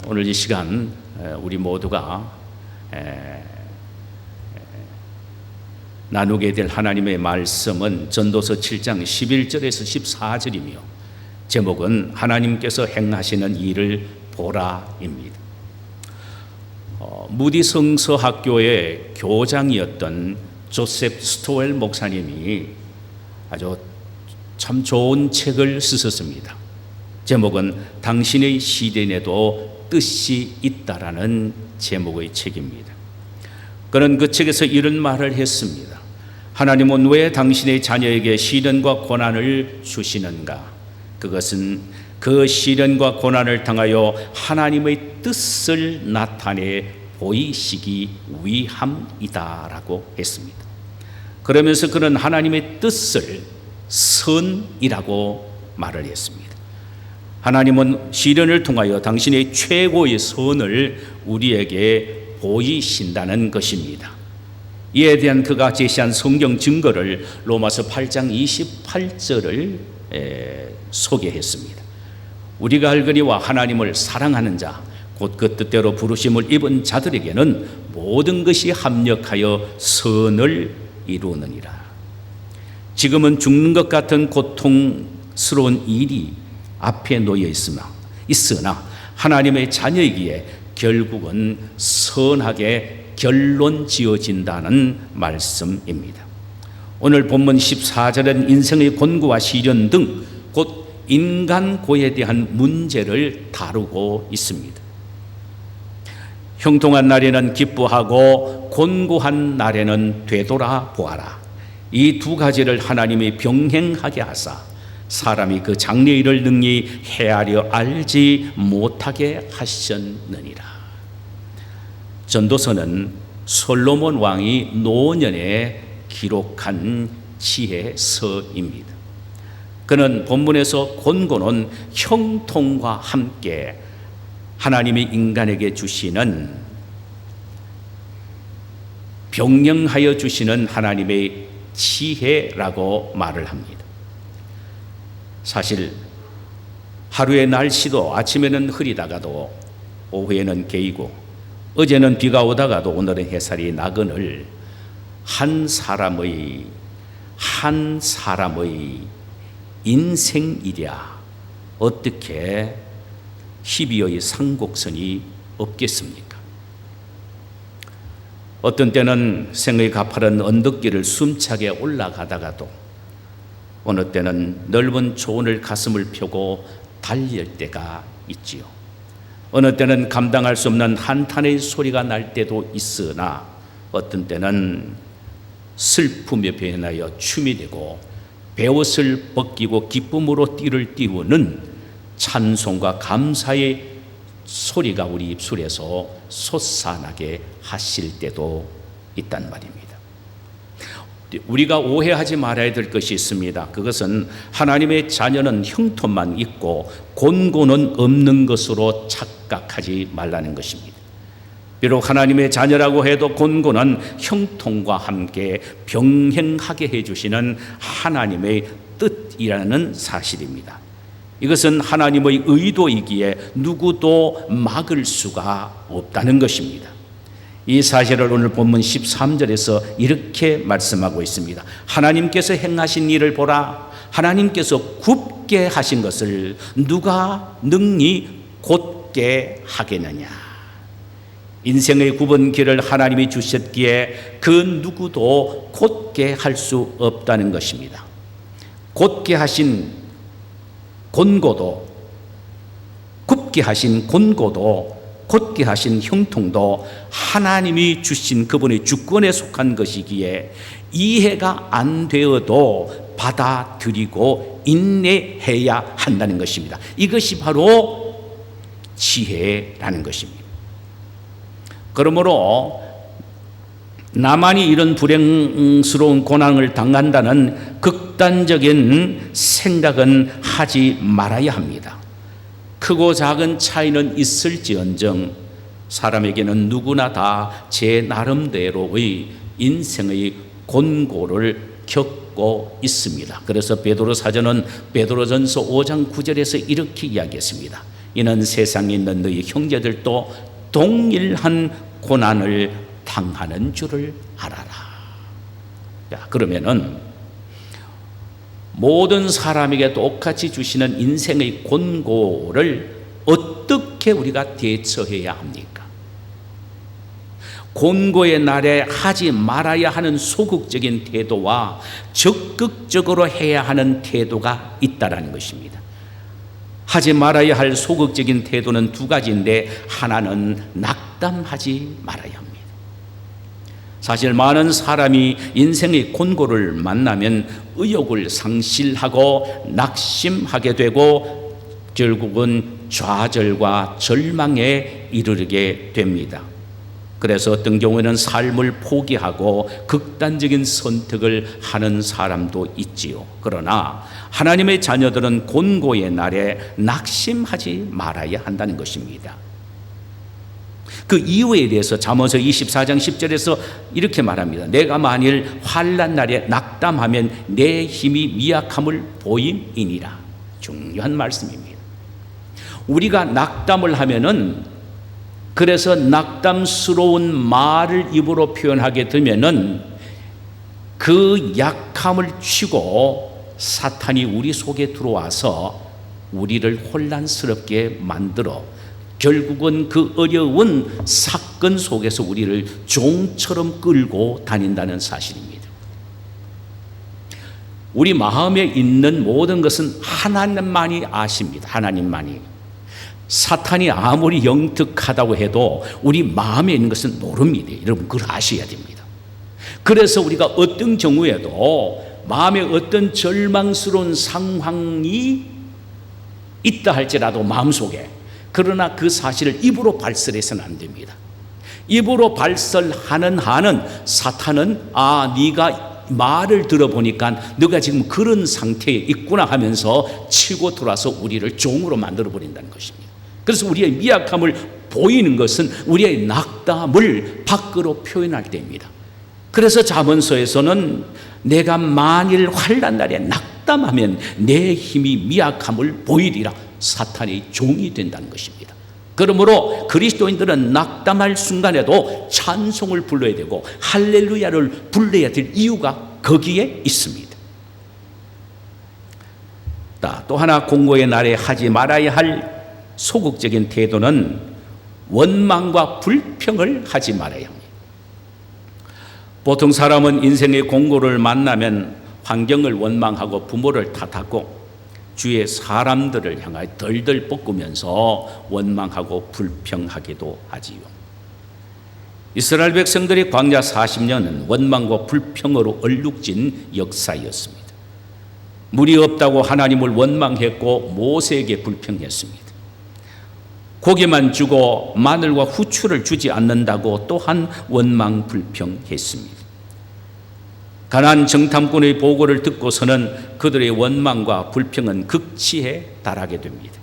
오늘 이 시간 우리 모두가 나누게 될 하나님의 말씀은 전도서 7장 11절에서 14절이며 제목은 하나님께서 행하시는 일을 보라입니다. 무디 성서학교의 교장이었던 조셉 스토웰 목사님이 아주 참 좋은 책을 쓰셨습니다. 제목은 당신의 시련에도 뜻이 있다라는 제목의 책입니다. 그는 그 책에서 이런 말을 했습니다. 하나님은 왜 당신의 자녀에게 시련과 고난을 주시는가? 그것은 그 시련과 고난을 당하여 하나님의 뜻을 나타내 보이시기 위함이다라고 했습니다. 그러면서 그는 하나님의 뜻을 선이라고 말을 했습니다. 하나님은 시련을 통하여 당신의 최고의 선을 우리에게 보이신다는 것입니다. 이에 대한 그가 제시한 성경 증거를 로마서 8장 28절을 소개했습니다. 우리가 알거니와 하나님을 사랑하는 자 곧 그 뜻대로 부르심을 입은 자들에게는 모든 것이 합력하여 선을 이루느니라. 지금은 죽는 것 같은 고통스러운 일이 앞에 놓여 있으나 하나님의 자녀이기에 결국은 선하게 결론 지어진다는 말씀입니다. 오늘 본문 14절은 인생의 곤고와 시련 등 곧 인간고에 대한 문제를 다루고 있습니다. 형통한 날에는 기뻐하고 곤고한 날에는 되돌아보아라. 이 두 가지를 하나님이 병행하게 하사 사람이 그 장래일을 능히 헤아려 알지 못하게 하셨느니라. 전도서는 솔로몬 왕이 노년에 기록한 지혜서입니다. 그는 본문에서 권고는 형통과 함께 하나님이 인간에게 주시는 병령하여 주시는 하나님의 지혜라고 말을 합니다. 사실 하루의 날씨도 아침에는 흐리다가도 오후에는 개이고 어제는 비가 오다가도 오늘은 햇살이 나거늘 한 사람의 인생이랴 어떻게 희비의 상곡선이 없겠습니까? 어떤 때는 생의 가파른 언덕길을 숨차게 올라가다가도 어느 때는 넓은 초원을 가슴을 펴고 달릴 때가 있지요. 어느 때는 감당할 수 없는 한탄의 소리가 날 때도 있으나 어떤 때는 슬픔에 변하여 춤이 되고 베옷을 벗기고 기쁨으로 띠를 띄우는 찬송과 감사의 소리가 우리 입술에서 솟아나게 하실 때도 있단 말입니다. 우리가 오해하지 말아야 될 것이 있습니다. 그것은 하나님의 자녀는 형통만 있고 곤고는 없는 것으로 착각하지 말라는 것입니다. 비록 하나님의 자녀라고 해도 곤고는 형통과 함께 병행하게 해주시는 하나님의 뜻이라는 사실입니다. 이것은 하나님의 의도이기에 누구도 막을 수가 없다는 것입니다. 이 사실을 오늘 본문 13절에서 이렇게 말씀하고 있습니다. 하나님께서 행하신 일을 보라. 하나님께서 굽게 하신 것을 누가 능히 곧게 하겠느냐. 인생의 굽은 길을 하나님이 주셨기에 그 누구도 곧게 할 수 없다는 것입니다. 곧게 하신 곤고도, 굽게 하신 곤고도, 곧게 하신 형통도 하나님이 주신 그분의 주권에 속한 것이기에 이해가 안 되어도 받아들이고 인내해야 한다는 것입니다. 이것이 바로 지혜라는 것입니다. 그러므로 나만이 이런 불행스러운 고난을 당한다는 극단적인 생각은 하지 말아야 합니다. 크고 작은 차이는 있을지언정 사람에게는 누구나 다 제 나름대로의 인생의 곤고를 겪고 있습니다. 그래서 베드로 사전은 베드로전서 5장 9절에서 이렇게 이야기했습니다. 이는 세상에 있는 너희 형제들도 동일한 고난을 당하는 줄을 알아라. 자, 그러면은 모든 사람에게 똑같이 주시는 인생의 권고를 어떻게 우리가 대처해야 합니까? 권고의 날에 하지 말아야 하는 소극적인 태도와 적극적으로 해야 하는 태도가 있다라는 것입니다. 하지 말아야 할 소극적인 태도는 두 가지인데, 하나는 낙담하지 말아야 합니다. 사실 많은 사람이 인생의 권고를 만나면 의욕을 상실하고 낙심하게 되고 결국은 좌절과 절망에 이르게 됩니다. 그래서 어떤 경우에는 삶을 포기하고 극단적인 선택을 하는 사람도 있지요. 그러나 하나님의 자녀들은 권고의 날에 낙심하지 말아야 한다는 것입니다. 그 이유에 대해서 잠언서 24장 10절에서 이렇게 말합니다. 내가 만일 환난 날에 낙담하면 내 힘이 미약함을 보임이니라. 중요한 말씀입니다. 우리가 낙담을 하면은, 그래서 낙담스러운 말을 입으로 표현하게 되면은 그 약함을 치고 사탄이 우리 속에 들어와서 우리를 혼란스럽게 만들어 결국은 그 어려운 사건 속에서 우리를 종처럼 끌고 다닌다는 사실입니다. 우리 마음에 있는 모든 것은 하나님만이 아십니다. 하나님만이. 사탄이 아무리 영특하다고 해도 우리 마음에 있는 것은 모릅니다. 여러분, 그걸 아셔야 됩니다. 그래서 우리가 어떤 경우에도 마음에 어떤 절망스러운 상황이 있다 할지라도 마음속에, 그러나 그 사실을 입으로 발설해서는 안 됩니다. 입으로 발설하는 한은 사탄은 네가 말을 들어보니까 너가 지금 그런 상태에 있구나 하면서 치고 들어와서 우리를 종으로 만들어 버린다는 것입니다. 그래서 우리의 미약함을 보이는 것은 우리의 낙담을 밖으로 표현할 때입니다. 그래서 잠언서에서는 내가 만일 환난 날에 낙담하면 내 힘이 미약함을 보이리라. 사탄의 종이 된다는 것입니다. 그러므로 그리스도인들은 낙담할 순간에도 찬송을 불러야 되고 할렐루야를 불러야 될 이유가 거기에 있습니다. 또 하나 공고의 날에 하지 말아야 할 소극적인 태도는 원망과 불평을 하지 말아야 합니다. 보통 사람은 인생의 공고를 만나면 환경을 원망하고 부모를 탓하고 주위의 사람들을 향하여 덜덜 볶으면서 원망하고 불평하기도 하지요. 이스라엘 백성들이 광야 40년은 원망과 불평으로 얼룩진 역사였습니다. 물이 없다고 하나님을 원망했고 모세에게 불평했습니다. 고기만 주고 마늘과 후추를 주지 않는다고 또한 원망 불평했습니다. 가나안 정탐꾼의 보고를 듣고서는 그들의 원망과 불평은 극치에 달하게 됩니다.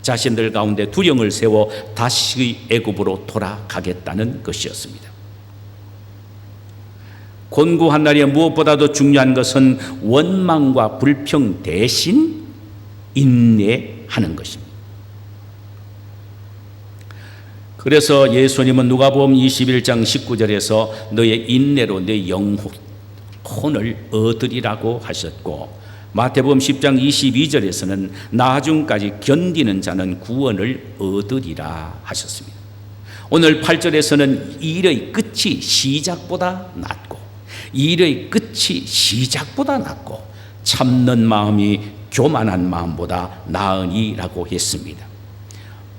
자신들 가운데 두령을 세워 다시 애굽으로 돌아가겠다는 것이었습니다. 권고한 날에 무엇보다도 중요한 것은 원망과 불평 대신 인내하는 것입니다. 그래서 예수님은 누가복음 21장 19절에서 너의 인내로 내 영혼을 얻으리라고 하셨고, 마태복음 10장 22절에서는 나중까지 견디는 자는 구원을 얻으리라 하셨습니다. 오늘 8절에서는 일의 끝이 시작보다 낫고, 일의 끝이 시작보다 낫고 참는 마음이 교만한 마음보다 나으니라고 했습니다.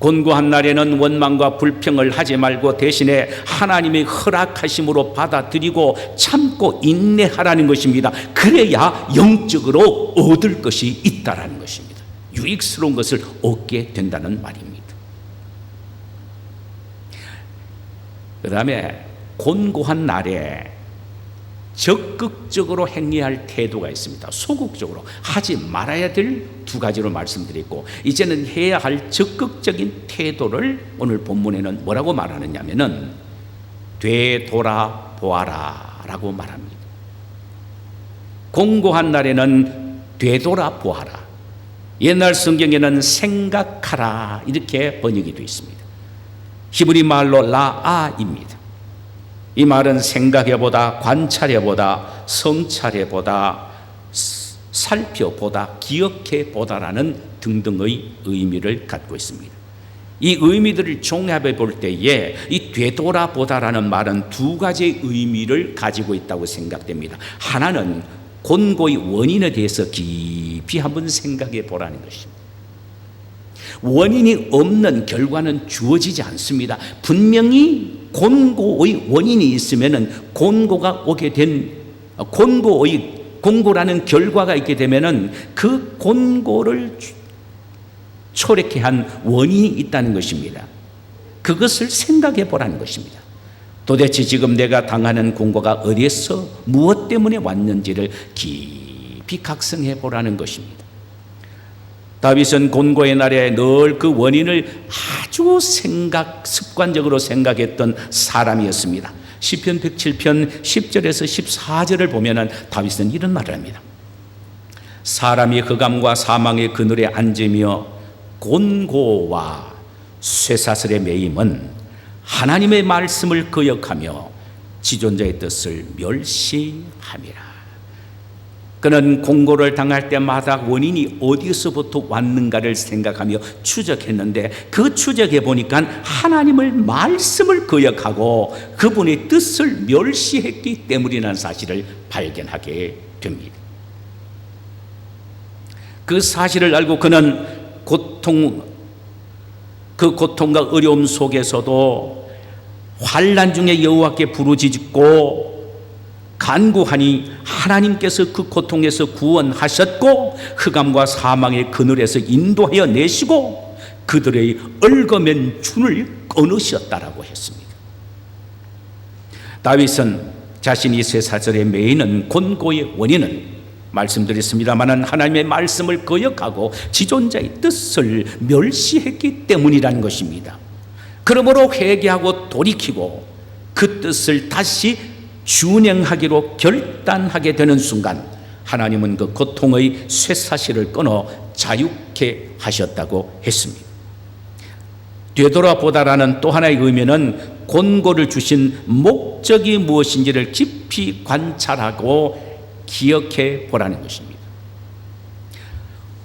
권고한 날에는 원망과 불평을 하지 말고 대신에 하나님의 허락하심으로 받아들이고 참고 인내하라는 것입니다. 그래야 영적으로 얻을 것이 있다라는 것입니다. 유익스러운 것을 얻게 된다는 말입니다. 그 다음에 권고한 날에 적극적으로 행해야 할 태도가 있습니다. 소극적으로 하지 말아야 될 두 가지로 말씀드리고, 이제는 해야 할 적극적인 태도를 오늘 본문에는 뭐라고 말하느냐면은 되돌아보아라 라고 말합니다. 공고한 날에는 되돌아보아라. 옛날 성경에는 생각하라 이렇게 번역이 되어 있습니다. 히브리 말로 라아입니다. 이 말은 생각해보다, 관찰해보다, 성찰해보다, 살펴보다, 기억해보다라는 등등의 의미를 갖고 있습니다. 이 의미들을 종합해 볼 때에 이 되돌아보다라는 말은 두 가지의 의미를 가지고 있다고 생각됩니다. 하나는 곤고의 원인에 대해서 깊이 한번 생각해 보라는 것입니다. 원인이 없는 결과는 주어지지 않습니다. 분명히 곤고의 원인이 있으면은 곤고라는 결과가 있게 되면은 그 곤고를 초래케 한 원인이 있다는 것입니다. 그것을 생각해 보라는 것입니다. 도대체 지금 내가 당하는 곤고가 어디에서 무엇 때문에 왔는지를 깊이 각성해 보라는 것입니다. 다윗은 곤고의 날에 늘 그 원인을 아주 습관적으로 생각했던 사람이었습니다. 시편 107편 10절에서 14절을 보면은 다윗은 이런 말을 합니다. 사람이 흑암과 사망의 그늘에 앉으며 곤고와 쇠사슬에 매임은 하나님의 말씀을 거역하며 지존자의 뜻을 멸시함이라. 그는 곤고를 당할 때마다 원인이 어디서부터 왔는가를 생각하며 추적했는데 그 추적해 보니까 하나님의 말씀을 거역하고 그분의 뜻을 멸시했기 때문이라는 사실을 발견하게 됩니다. 그 사실을 알고 그는 그 고통과 어려움 속에서도 환난 중에 여호와께 부르짖고 간구하니 하나님께서 그 고통에서 구원하셨고 흑암과 사망의 그늘에서 인도하여 내시고 그들의 얽어맨 줄을 끊으셨다라고 했습니다. 다윗은 자신이 쇠사슬에 매이는 곤고의 원인은 말씀드렸습니다마는 하나님의 말씀을 거역하고 지존자의 뜻을 멸시했기 때문이라는 것입니다. 그러므로 회개하고 돌이키고 그 뜻을 다시 준행하기로 결단하게 되는 순간 하나님은 그 고통의 쇠사슬을 끊어 자유케 하셨다고 했습니다. 되돌아보다라는 또 하나의 의미는 곤고를 주신 목적이 무엇인지를 깊이 관찰하고 기억해 보라는 것입니다.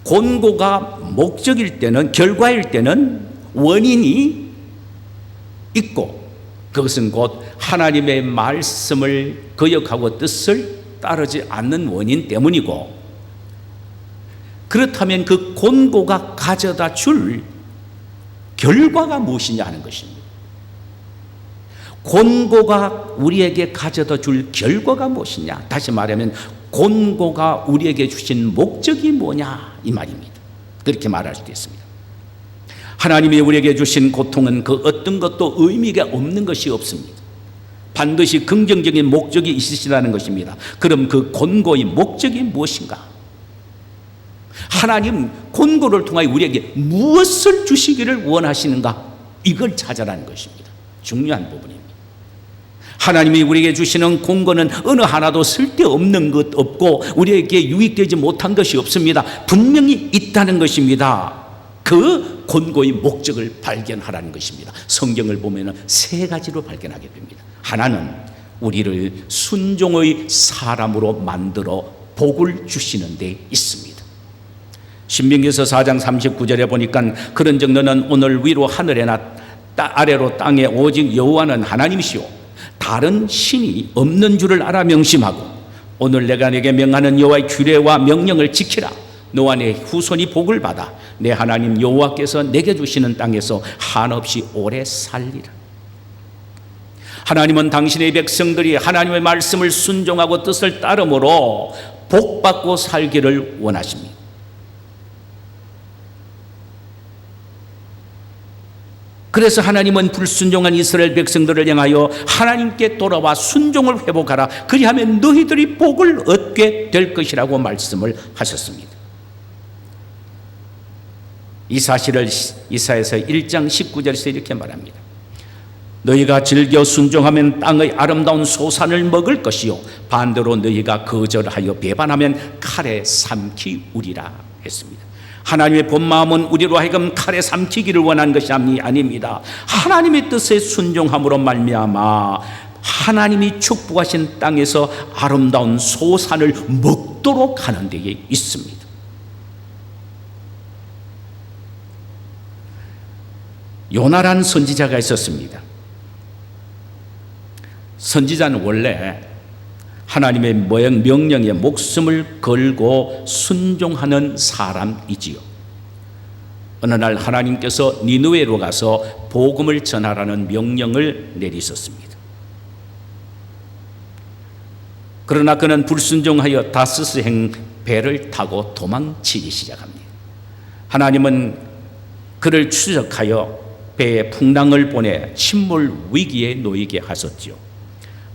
곤고가 목적일 때는, 결과일 때는 원인이 있고 그것은 곧 하나님의 말씀을 거역하고 뜻을 따르지 않는 원인 때문이고, 그렇다면 그 곤고가 가져다 줄 결과가 무엇이냐 하는 것입니다. 곤고가 우리에게 가져다 줄 결과가 무엇이냐, 다시 말하면 곤고가 우리에게 주신 목적이 뭐냐 이 말입니다. 그렇게 말할 수도 있습니다. 하나님이 우리에게 주신 고통은 그 어떤 것도 의미가 없는 것이 없습니다. 반드시 긍정적인 목적이 있으시다는 것입니다. 그럼 그 곤고의 목적이 무엇인가? 하나님 곤고를 통하여 우리에게 무엇을 주시기를 원하시는가? 이걸 찾아라는 것입니다. 중요한 부분입니다. 하나님이 우리에게 주시는 곤고는 어느 하나도 쓸데없는 것 없고 우리에게 유익되지 못한 것이 없습니다. 분명히 있다는 것입니다. 그 곤고의 목적을 발견하라는 것입니다. 성경을 보면 세 가지로 발견하게 됩니다. 하나는 우리를 순종의 사람으로 만들어 복을 주시는 데 있습니다. 신명기서 4장 39절에 보니까 그런즉 너는 오늘 위로 하늘에나 아래로 땅에 오직 여호와는 하나님이시오 다른 신이 없는 줄을 알아 명심하고 오늘 내가 네게 명하는 여호와의 규례와 명령을 지키라. 너와 네 후손이 복을 받아 내 하나님 여호와께서 내게 주시는 땅에서 한없이 오래 살리라. 하나님은 당신의 백성들이 하나님의 말씀을 순종하고 뜻을 따름으로 복받고 살기를 원하십니다. 그래서 하나님은 불순종한 이스라엘 백성들을 향하여 하나님께 돌아와 순종을 회복하라. 그리하면 너희들이 복을 얻게 될 것이라고 말씀을 하셨습니다. 이 사실을 이사야서 1장 19절에서 이렇게 말합니다. 너희가 즐겨 순종하면 땅의 아름다운 소산을 먹을 것이요 반대로 너희가 거절하여 배반하면 칼에 삼키우리라 했습니다. 하나님의 본 마음은 우리로 하여금 칼에 삼키기를 원한 것이 아닙니다. 하나님의 뜻에 순종함으로 말미암아 하나님이 축복하신 땅에서 아름다운 소산을 먹도록 하는 데에 있습니다. 요나란 선지자가 있었습니다. 선지자는 원래 하나님의 명령에 목숨을 걸고 순종하는 사람이지요. 어느 날 하나님께서 니느웨로 가서 복음을 전하라는 명령을 내리셨습니다. 그러나 그는 불순종하여 다스스행 배를 타고 도망치기 시작합니다. 하나님은 그를 추적하여 배에 풍랑을 보내 침몰 위기에 놓이게 하셨지요.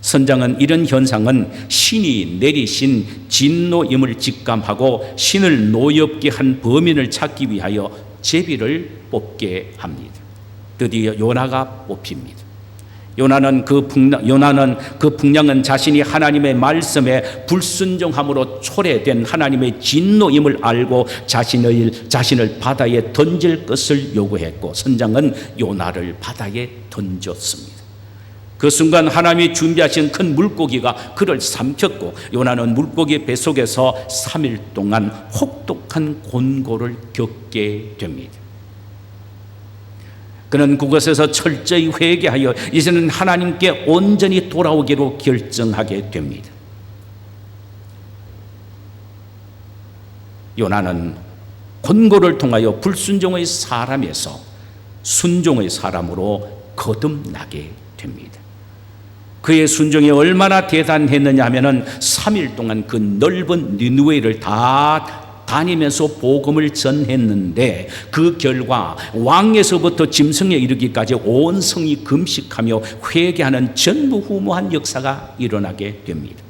선장은 이런 현상은 신이 내리신 진노임을 직감하고 신을 노엽게 한 범인을 찾기 위하여 제비를 뽑게 합니다. 드디어 요나가 뽑힙니다. 요나는 그 풍랑은 자신이 하나님의 말씀에 불순종함으로 초래된 하나님의 진노임을 알고 자신을 바다에 던질 것을 요구했고, 선장은 요나를 바다에 던졌습니다. 그 순간 하나님이 준비하신 큰 물고기가 그를 삼켰고, 요나는 물고기 뱃속에서 3일 동안 혹독한 곤고를 겪게 됩니다. 그는 그곳에서 철저히 회개하여 이제는 하나님께 온전히 돌아오기로 결정하게 됩니다. 요나는 곤고를 통하여 불순종의 사람에서 순종의 사람으로 거듭나게 됩니다. 그의 순종이 얼마나 대단했느냐 하면은 3일 동안 그 넓은 니느웨를 다 다니면서 복음을 전했는데, 그 결과 왕에서부터 짐승에 이르기까지 온 성이 금식하며 회개하는 전무후무한 역사가 일어나게 됩니다.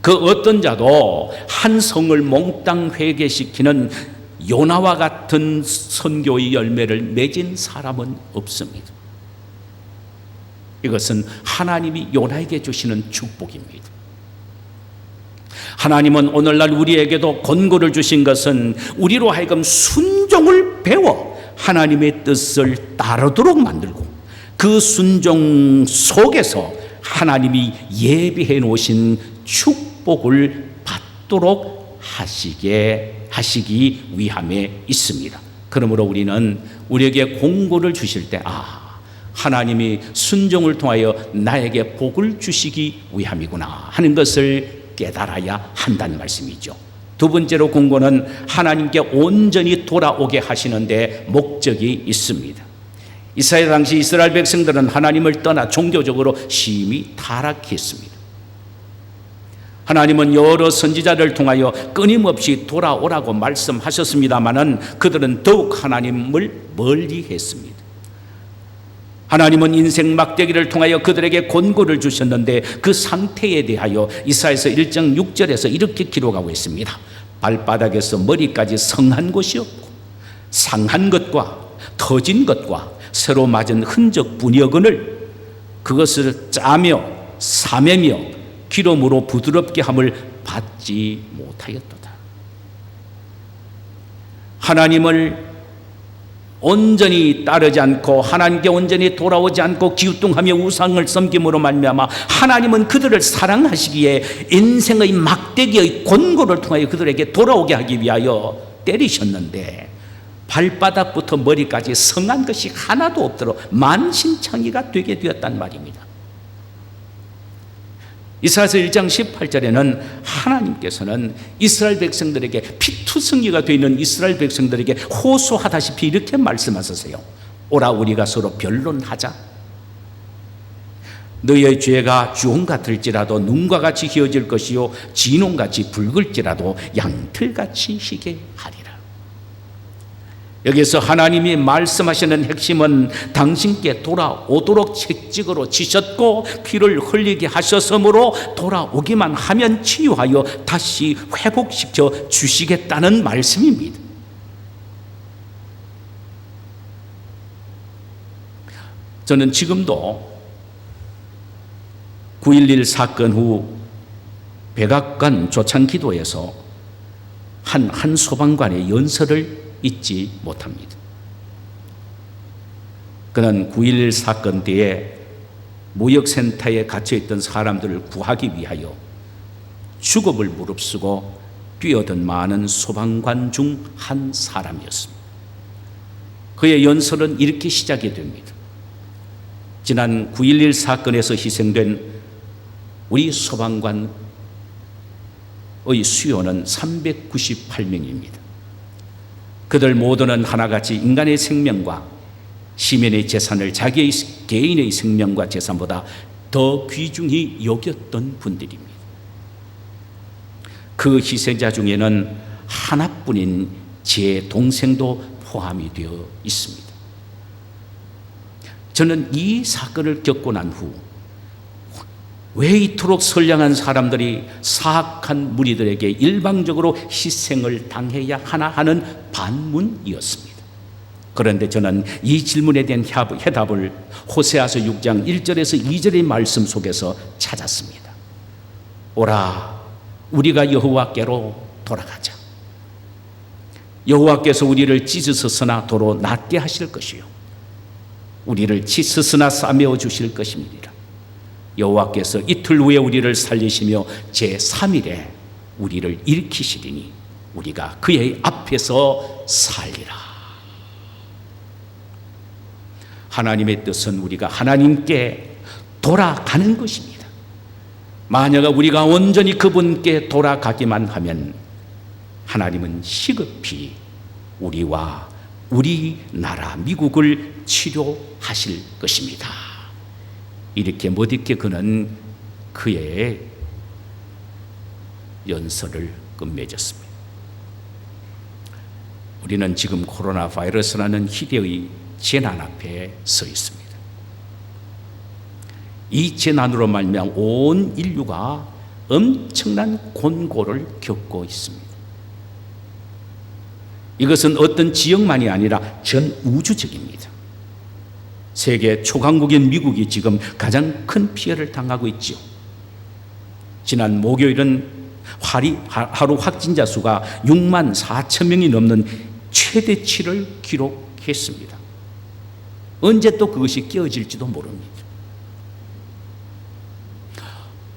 그 어떤 자도 한 성을 몽땅 회개시키는 요나와 같은 선교의 열매를 맺은 사람은 없습니다. 이것은 하나님이 요나에게 주시는 축복입니다. 하나님은 오늘날 우리에게도 권고를 주신 것은 우리로 하여금 순종을 배워 하나님의 뜻을 따르도록 만들고, 그 순종 속에서 하나님이 예비해 놓으신 축복을 받도록 하시기 위함에 있습니다. 그러므로 우리는 우리에게 권고를 주실 때, 하나님이 순종을 통하여 나에게 복을 주시기 위함이구나 하는 것을 깨달아야 한다는 말씀이죠. 두 번째로 권고는 하나님께 온전히 돌아오게 하시는데 목적이 있습니다. 이스라엘 당시 이스라엘 백성들은 하나님을 떠나 종교적으로 심히 타락했습니다. 하나님은 여러 선지자를 통하여 끊임없이 돌아오라고 말씀하셨습니다마는 그들은 더욱 하나님을 멀리했습니다. 하나님은 인생 막대기를 통하여 그들에게 권고를 주셨는데, 그 상태에 대하여 이사야서 1장 6절에서 이렇게 기록하고 있습니다. 발바닥에서 머리까지 성한 곳이 없고 상한 것과 터진 것과 새로 맞은 흔적 뿐이거늘 그것을 짜며 사매며 기름으로 부드럽게 함을 받지 못하였도다. 하나님을 온전히 따르지 않고 하나님께 온전히 돌아오지 않고 기우뚱하며 우상을 섬김으로 말미암아 하나님은 그들을 사랑하시기에 인생의 막대기의 권고를 통하여 그들에게 돌아오게 하기 위하여 때리셨는데, 발바닥부터 머리까지 성한 것이 하나도 없도록 만신창이가 되게 되었단 말입니다. 이사야서 1장 18절에는 하나님께서는 이스라엘 백성들에게 피투성이가 되어 있는 이스라엘 백성들에게 호소하다시피 이렇게 말씀하셨어요. 오라, 우리가 서로 변론하자. 너희의 죄가 주홍 같을지라도 눈과 같이 희어질 것이요 진홍같이 붉을지라도 양털같이 희게 하리라. 여기서 하나님이 말씀하시는 핵심은 당신께 돌아오도록 채찍으로 치셨고 피를 흘리게 하셨으므로 돌아오기만 하면 치유하여 다시 회복시켜 주시겠다는 말씀입니다. 저는 지금도 9.11 사건 후 백악관 조창기도에서 한 소방관의 연설을 잊지 못합니다. 그는 9.11 사건 때에 무역센터에 갇혀있던 사람들을 구하기 위하여 죽음을 무릅쓰고 뛰어든 많은 소방관 중 한 사람이었습니다. 그의 연설은 이렇게 시작이 됩니다. 지난 9.11 사건에서 희생된 우리 소방관의 수요는 398명입니다. 그들 모두는 하나같이 인간의 생명과 시민의 재산을 자기의 개인의 생명과 재산보다 더 귀중히 여겼던 분들입니다. 그 희생자 중에는 하나뿐인 제 동생도 포함이 되어 있습니다. 저는 이 사건을 겪고 난 후 왜 이토록 선량한 사람들이 사악한 무리들에게 일방적으로 희생을 당해야 하나 하는 반문이었습니다. 그런데 저는 이 질문에 대한 해답을 호세아서 6장 1절에서 2절의 말씀 속에서 찾았습니다. 오라, 우리가 여호와께로 돌아가자. 여호와께서 우리를 찢으셨으나 도로 낫게 하실 것이요 우리를 치셨으나 싸매어 주실 것입니다. 여호와께서 이틀 후에 우리를 살리시며 제3일에 우리를 일으키시리니 우리가 그의 앞에서 살리라. 하나님의 뜻은 우리가 하나님께 돌아가는 것입니다. 만약 우리가 온전히 그분께 돌아가기만 하면 하나님은 시급히 우리와 우리 나라 미국을 치료하실 것입니다. 이렇게 못있게 그는 그의 연설을 끝맺었습니다. 우리는 지금 코로나 바이러스라는 희대의 재난 앞에 서 있습니다. 이 재난으로 말미암아 온 인류가 엄청난 곤고를 겪고 있습니다. 이것은 어떤 지역만이 아니라 전 우주적입니다. 세계 초강국인 미국이 지금 가장 큰 피해를 당하고 있죠. 지난 목요일은 하루 확진자 수가 6만 4천 명이 넘는 최대치를 기록했습니다. 언제 또 그것이 깨어질지도 모릅니다.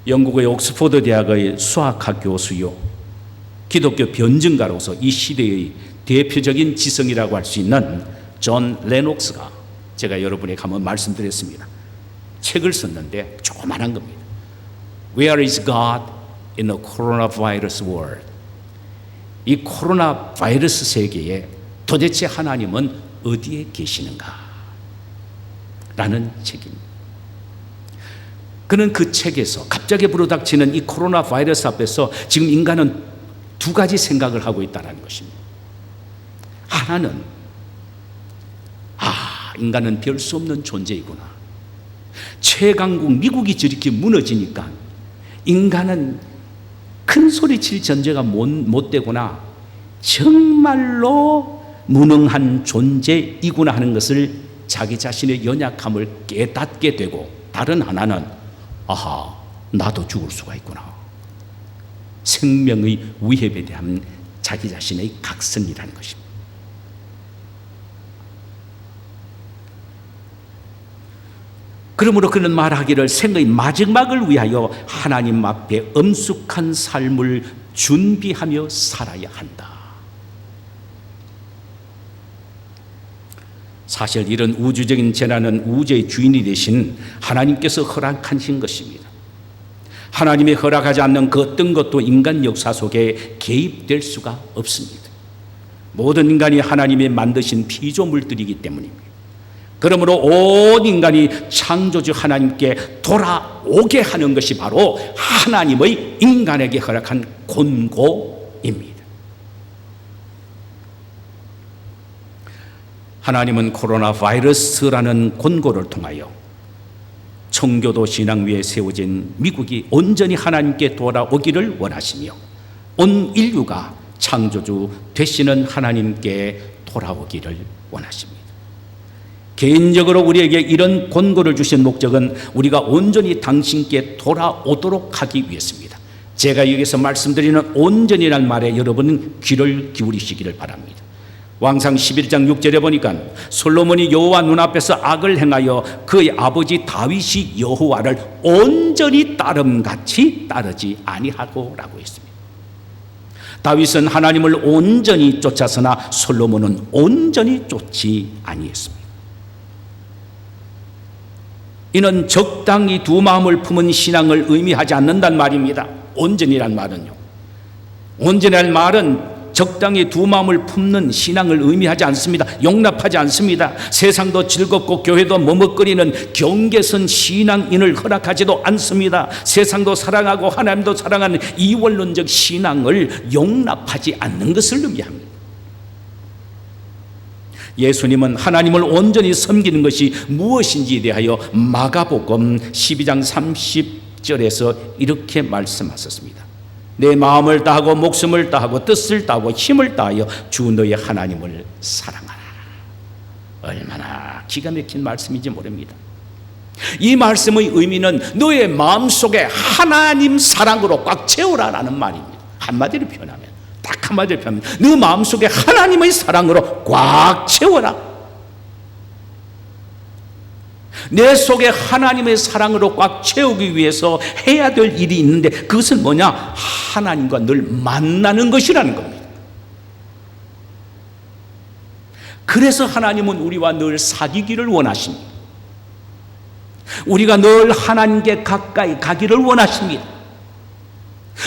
영국의 옥스퍼드 대학의 수학학 교수요, 기독교 변증가로서 이 시대의 대표적인 지성이라고 할 수 있는 존 레녹스가 제가 여러분에게 한번 말씀드렸습니다. 책을 썼는데 조그만한 겁니다. Where is God in the coronavirus world? 이 코로나 바이러스 세계에 도대체 하나님은 어디에 계시는가? 라는 책입니다. 그는 그 책에서 갑자기 불어닥치는 이 코로나 바이러스 앞에서 지금 인간은 두 가지 생각을 하고 있다는 것입니다. 하나는 인간은 별 수 없는 존재이구나. 최강국 미국이 저렇게 무너지니까 인간은 큰 소리 칠 존재가 못 되구나. 정말로 무능한 존재이구나 하는 것을 자기 자신의 연약함을 깨닫게 되고, 다른 하나는 나도 죽을 수가 있구나. 생명의 위협에 대한 자기 자신의 각성이라는 것입니다. 그러므로 그는 말하기를 생의 마지막을 위하여 하나님 앞에 엄숙한 삶을 준비하며 살아야 한다. 사실 이런 우주적인 재난은 우주의 주인이 되신 하나님께서 허락하신 것입니다. 하나님이 허락하지 않는 그 어떤 것도 인간 역사 속에 개입될 수가 없습니다. 모든 인간이 하나님이 만드신 피조물들이기 때문입니다. 그러므로 온 인간이 창조주 하나님께 돌아오게 하는 것이 바로 하나님의 인간에게 허락한 권고입니다. 하나님은 코로나 바이러스라는 권고를 통하여 청교도 신앙 위에 세워진 미국이 온전히 하나님께 돌아오기를 원하시며 온 인류가 창조주 되시는 하나님께 돌아오기를 원하십니다. 개인적으로 우리에게 이런 권고를 주신 목적은 우리가 온전히 당신께 돌아오도록 하기 위해서입니다. 제가 여기서 말씀드리는 온전이란 말에 여러분은 귀를 기울이시기를 바랍니다. 왕상 11장 6절에 보니까 솔로몬이 여호와 눈앞에서 악을 행하여 그의 아버지 다윗이 여호와를 온전히 따름같이 따르지 아니하고 라고 했습니다. 다윗은 하나님을 온전히 쫓았으나 솔로몬은 온전히 쫓지 아니했습니다. 이는 적당히 두 마음을 품은 신앙을 의미하지 않는단 말입니다. 온전이란 말은요, 온전이란 말은 적당히 두 마음을 품는 신앙을 의미하지 않습니다. 용납하지 않습니다. 세상도 즐겁고 교회도 머뭇거리는 경계선 신앙인을 허락하지도 않습니다. 세상도 사랑하고 하나님도 사랑하는 이원론적 신앙을 용납하지 않는 것을 의미합니다. 예수님은 하나님을 온전히 섬기는 것이 무엇인지에 대하여 마가복음 12장 30절에서 이렇게 말씀하셨습니다. 내 마음을 다하고 목숨을 다하고 뜻을 다하고 힘을 다하여 주 너의 하나님을 사랑하라. 얼마나 기가 막힌 말씀인지 모릅니다. 이 말씀의 의미는 너의 마음속에 하나님 사랑으로 꽉 채우라라는 말입니다. 한마디로 표현하면, 딱 한마디로 표현하면 너 마음속에 하나님의 사랑으로 꽉 채워라. 내 속에 하나님의 사랑으로 꽉 채우기 위해서 해야 될 일이 있는데 그것은 뭐냐? 하나님과 늘 만나는 것이라는 겁니다. 그래서 하나님은 우리와 늘 사귀기를 원하십니다. 우리가 늘 하나님께 가까이 가기를 원하십니다.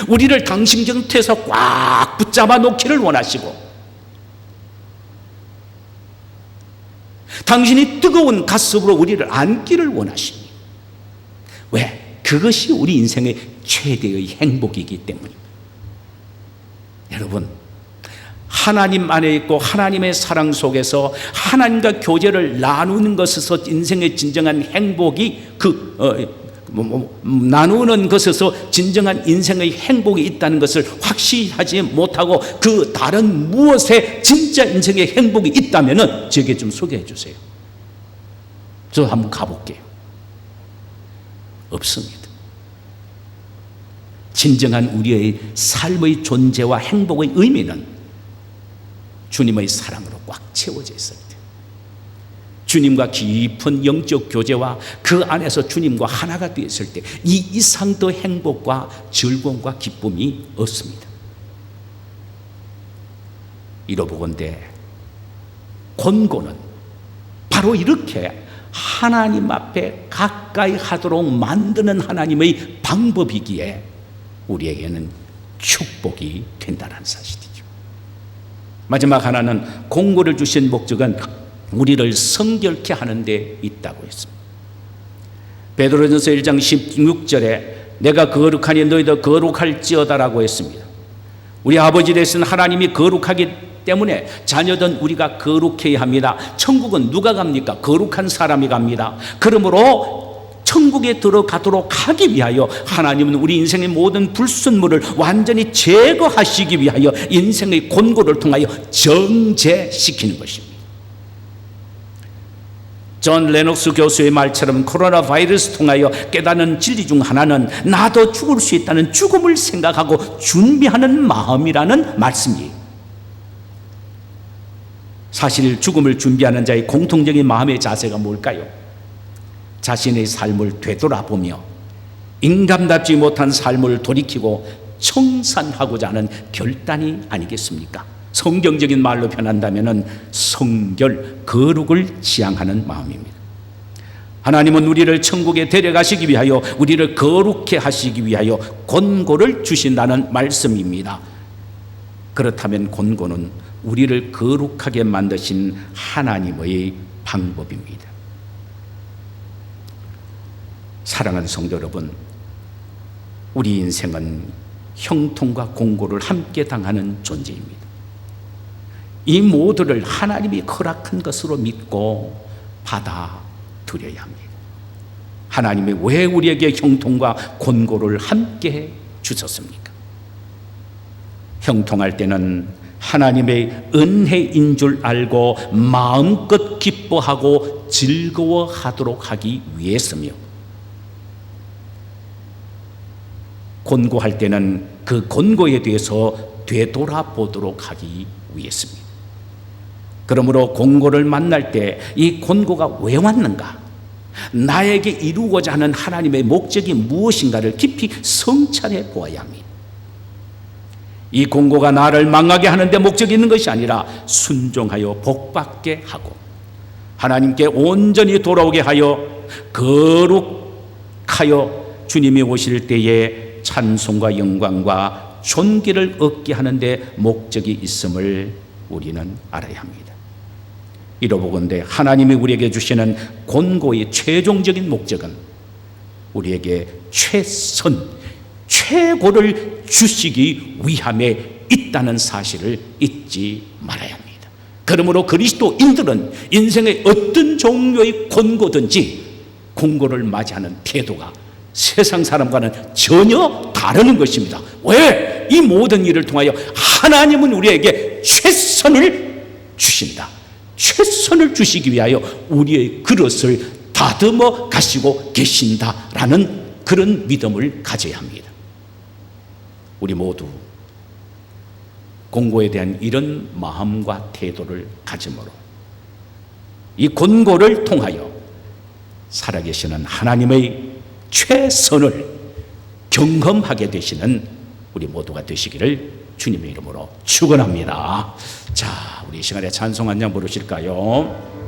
우리를 당신 곁에서 꽉 붙잡아 놓기를 원하시고, 당신이 뜨거운 가슴으로 우리를 안기를 원하십니다. 왜? 그것이 우리 인생의 최대의 행복이기 때문입니다. 여러분, 하나님 안에 있고 하나님의 사랑 속에서 하나님과 교제를 나누는 것에서 인생의 진정한 행복이 나누는 것에서 진정한 인생의 행복이 있다는 것을 확실히 하지 못하고 그 다른 무엇에 진짜 인생의 행복이 있다면 저에게 좀 소개해 주세요. 저 한번 가볼게요. 없습니다. 진정한 우리의 삶의 존재와 행복의 의미는 주님의 사랑으로 꽉 채워져 있을 때, 주님과 깊은 영적 교제와 그 안에서 주님과 하나가 되었을 때 이 이상 더 행복과 즐거움과 기쁨이 없습니다. 이러보건대 권고는 바로 이렇게 하나님 앞에 가까이 하도록 만드는 하나님의 방법이기에 우리에게는 축복이 된다는 사실이죠. 마지막 하나는 공고를 주신 목적은 우리를 성결케 하는 데 있다고 했습니다. 베드로전서 1장 16절에 내가 거룩하니 너희도 거룩할지어다라고 했습니다. 우리 아버지 되신 하나님이 거룩하기 때문에 자녀된 우리가 거룩해야 합니다. 천국은 누가 갑니까? 거룩한 사람이 갑니다. 그러므로 천국에 들어가도록 하기 위하여 하나님은 우리 인생의 모든 불순물을 완전히 제거하시기 위하여 인생의 권고를 통하여 정죄시키는 것입니다. 존 레녹스 교수의 말처럼 코로나 바이러스 통하여 깨닫는 진리 중 하나는 나도 죽을 수 있다는 죽음을 생각하고 준비하는 마음이라는 말씀이에요. 사실 죽음을 준비하는 자의 공통적인 마음의 자세가 뭘까요? 자신의 삶을 되돌아보며 인간답지 못한 삶을 돌이키고 청산하고자 하는 결단이 아니겠습니까? 성경적인 말로 표현한다면 성결, 거룩을 지향하는 마음입니다. 하나님은 우리를 천국에 데려가시기 위하여 우리를 거룩해 하시기 위하여 권고를 주신다는 말씀입니다. 그렇다면 권고는 우리를 거룩하게 만드신 하나님의 방법입니다. 사랑하는 성도 여러분, 우리 인생은 형통과 공고를 함께 당하는 존재입니다. 이 모두를 하나님이 허락한 것으로 믿고 받아들여야 합니다. 하나님이 왜 우리에게 형통과 권고를 함께 주셨습니까? 형통할 때는 하나님의 은혜인 줄 알고 마음껏 기뻐하고 즐거워하도록 하기 위해서며, 곤고할 때는 그 곤고에 대해서 되돌아보도록 하기 위해서입니다. 그러므로 곤고를 만날 때 이 곤고가 왜 왔는가, 나에게 이루고자 하는 하나님의 목적이 무엇인가를 깊이 성찰해 보아야 합니다. 이 곤고가 나를 망하게 하는 데 목적이 있는 것이 아니라 순종하여 복받게 하고 하나님께 온전히 돌아오게 하여 거룩하여 주님이 오실 때에 찬송과 영광과 존귀를 얻게 하는 데 목적이 있음을 우리는 알아야 합니다. 이러보건대 하나님이 우리에게 주시는 곤고의 최종적인 목적은 우리에게 최선, 최고를 주시기 위함에 있다는 사실을 잊지 말아야 합니다. 그러므로 그리스도인들은 인생의 어떤 종류의 곤고든지 곤고를 맞이하는 태도가 세상 사람과는 전혀 다른 것입니다. 왜? 이 모든 일을 통하여 하나님은 우리에게 최선을 주신다. 최선을 주시기 위하여 우리의 그릇을 다듬어 가시고 계신다라는 그런 믿음을 가져야 합니다. 우리 모두 곤고에 대한 이런 마음과 태도를 가짐으로 이 곤고를 통하여 살아계시는 하나님의 최선을 경험하게 되시는 우리 모두가 되시기를 주님의 이름으로 축원합니다. 자, 우리 이 시간에 찬송 한 장 부르실까요?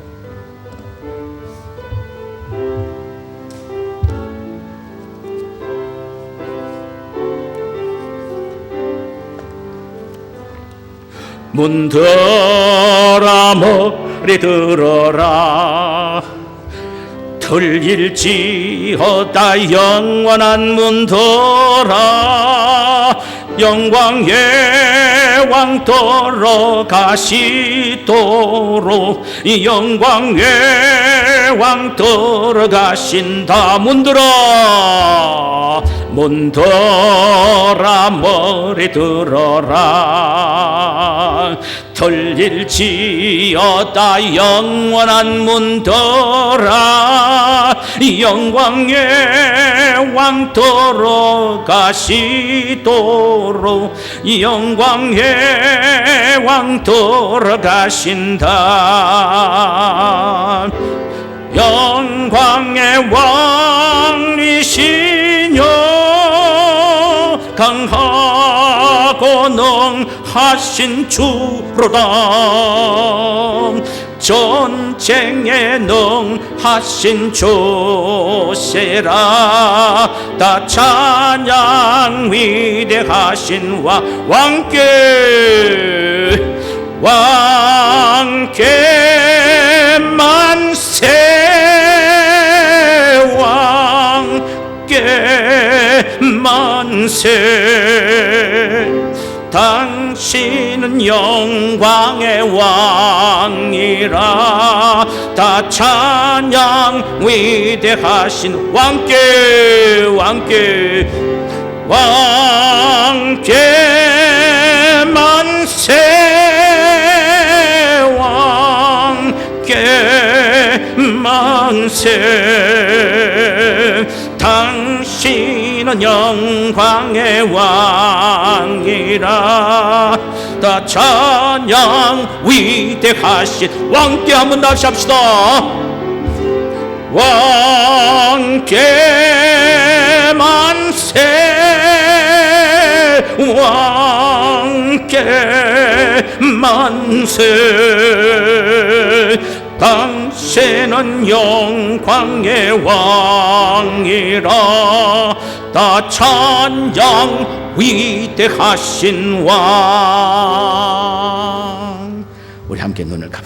문들어라 머리 들어라 들릴지어다 영원한 문들어라 영광의 왕 들어가시도록 영광의 왕 들어가신다. 문들어 머리 들어라 들릴지어다 영원한 문들어라 영광의 왕 들어가시도록 영광의 왕 들어가신다. 영광의 왕이시뇨 강하고 능하신 주로다. 전쟁에 능하신 주세라. 다 찬양 위대하신 왕께 만세 왕께 만세. 당신은 영광의 왕이라. 다 찬양 위대하신 왕께 만세 왕께 만세. 당신은 영광의 왕이라. 다 찬양 위대하신 왕께 한번 다시 합시다. 왕께 만세 왕께 만세. 당신은 영광의 왕이라. 다 찬양 위대하신 왕. 우리 함께 눈을 감아